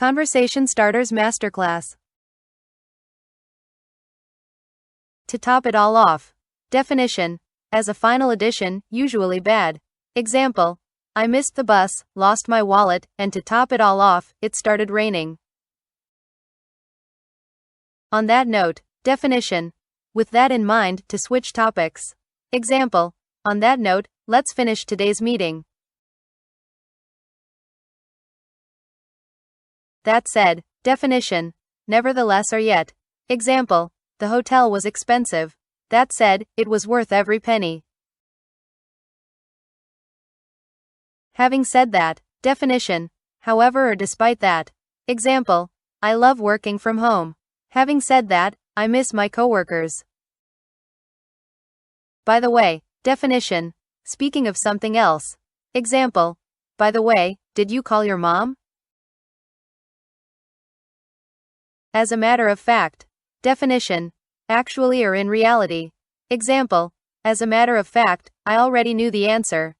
Conversation Starters Masterclass. To top it all off. Definition. As a final addition, usually bad. Example. I missed the bus, lost my wallet, and to top it all off, it started raining. On that note, definition. With that in mind, to switch topics. Example. On that note, let's finish today's meeting. That said, definition. Nevertheless or yet. Example. The hotel was expensive. That said, it was worth every penny. Having said that, definition. However or despite that. Example. I love working from home. Having said that, I miss my coworkers. By the way, definition. Speaking of something else. Example. By the way, did you call your mom? As a matter of fact. Definition. Actually or in reality. Example. As a matter of fact, I already knew the answer.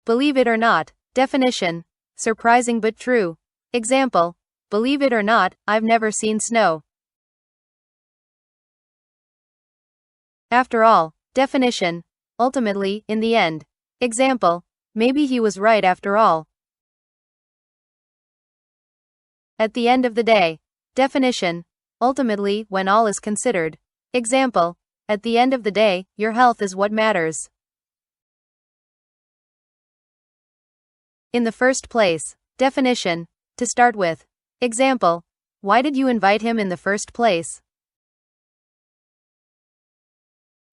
Believe it or not. Definition. Surprising but true. Example. Believe it or not, I've never seen snow. After all. Definition. Ultimately, in the end. Example. Maybe he was right after all. At the end of the day. Definition. Ultimately, when all is considered. Example. At the end of the day, your health is what matters. In the first place. Definition. To start with. Example. Why did you invite him in the first place?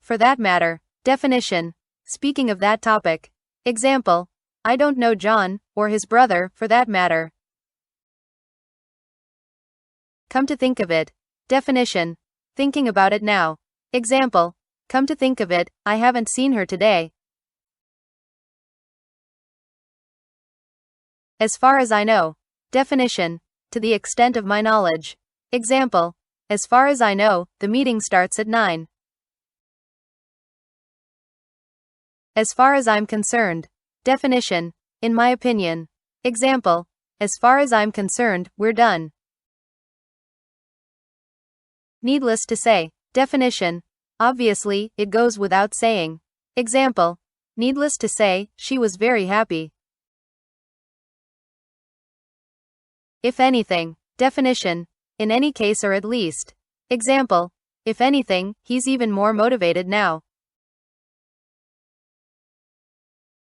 For that matter. Definition. Speaking of that topic. Example. I don't know John, or his brother, for that matter. Come to think of it. Definition. Thinking about it now. Example. Come to think of it, I haven't seen her today. As far as I know. Definition. To the extent of my knowledge. Example. As far as I know, the meeting starts at 9. As far as I'm concerned. Definition. In my opinion. Example. As far as I'm concerned, we're done. Needless to say. Definition. Obviously, it goes without saying. Example. Needless to say, she was very happy. If anything. Definition. In any case or at least. Example. If anything, he's even more motivated now.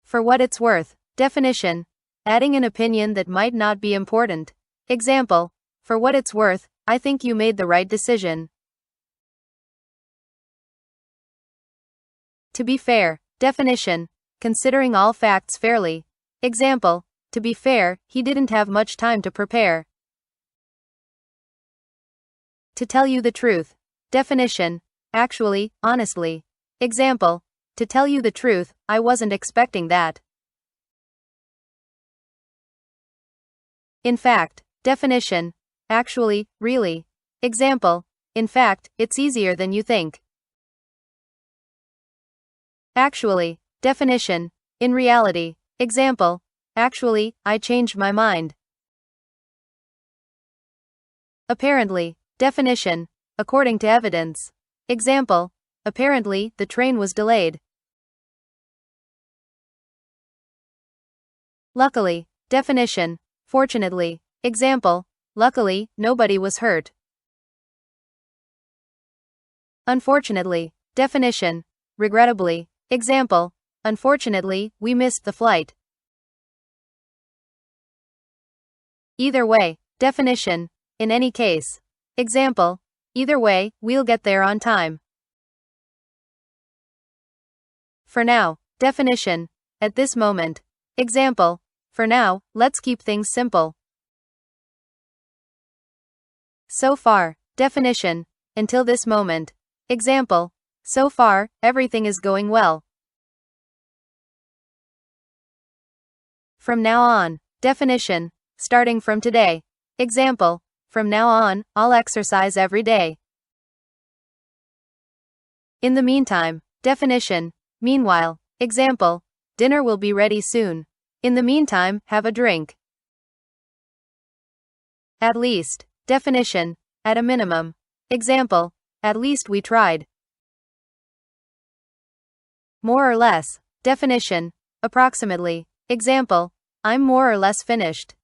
For what it's worth. Definition. Adding an opinion that might not be important. Example. For what it's worth, I think you made the right decision. To be fair. Definition. Considering all facts fairly. Example. To be fair, he didn't have much time to prepare. To tell you the truth. Definition. Actually, honestly. Example. To tell you the truth, I wasn't expecting that. In fact. Definition. Actually, really. Example. In fact, it's easier than you think. Actually. Definition. In reality. Example. Actually, I changed my mind. Apparently. Definition. According to evidence. Example. Apparently, the train was delayed. Luckily. Definition. Fortunately. Example. Luckily, nobody was hurt. Unfortunately. Definition. Regrettably. Example. Unfortunately, we missed the flight. Either way. Definition. In any case. Example. Either way, we'll get there on time. For now. Definition. At this moment. Example. For now, let's keep things simple. So far. Definition. Until this moment. Example. So far, everything is going well. From now on. Definition. Starting from today. Example. From now on, I'll exercise every day. In the meantime. Definition. Meanwhile. Example. Dinner will be ready soon. In the meantime, have a drink. At least. Definition. At a minimum. Example. At least we tried. More or less. Definition. Approximately. Example. I'm more or less finished.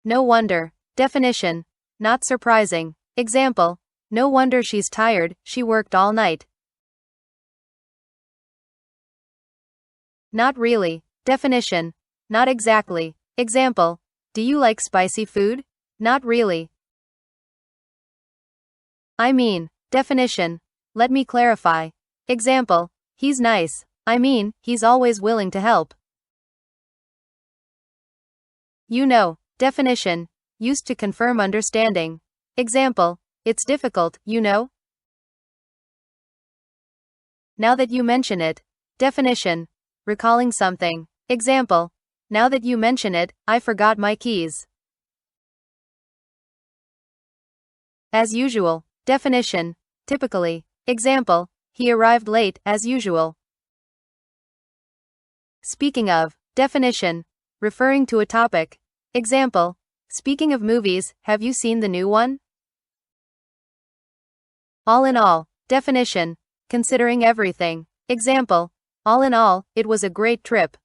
No wonder. Definition. Not surprising. Example. No wonder she's tired, she worked all night. Not really. Definition. Not exactly. Example. Do you like spicy food? Not really. I mean. Definition. Let me clarify. Example. He's nice. I mean, he's always willing to help. You know. Definition. Used to confirm understanding. Example. It's difficult, you know? Now that you mention it. Definition. Recalling something. Example. Now that you mention it, I forgot my keys. As usual. Definition. Typically. Example. He arrived late, as usual. Speaking of. Definition. Referring to a topic. Example. Speaking of movies, have you seen the new one? All in all. Definition. Considering everything. Example. All in all, it was a great trip.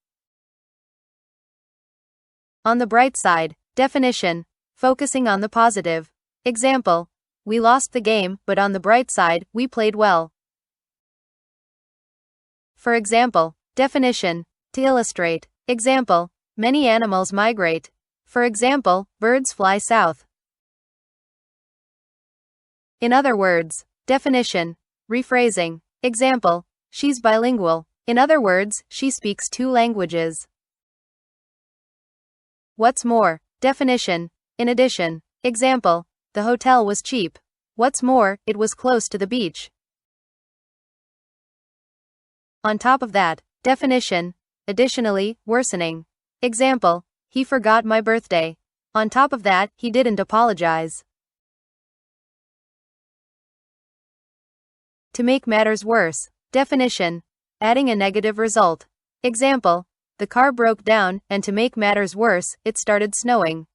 On the bright side. Definition. Focusing on the positive. Example. We lost the game, but on the bright side, we played well. For example. Definition. To illustrate. Example. Many animals migrate. For example, birds fly south. In other words. Definition. Rephrasing. Example. She's bilingual. In other words, she speaks 2 languages. What's more. Definition. In addition. Example. The hotel was cheap. What's more, it was close to the beach. On top of that. Definition. Additionally, worsening. Example. He forgot my birthday. On top of that, he didn't apologize. To make matters worse. Definition. Adding a negative result. Example. The car broke down, and to make matters worse, it started snowing.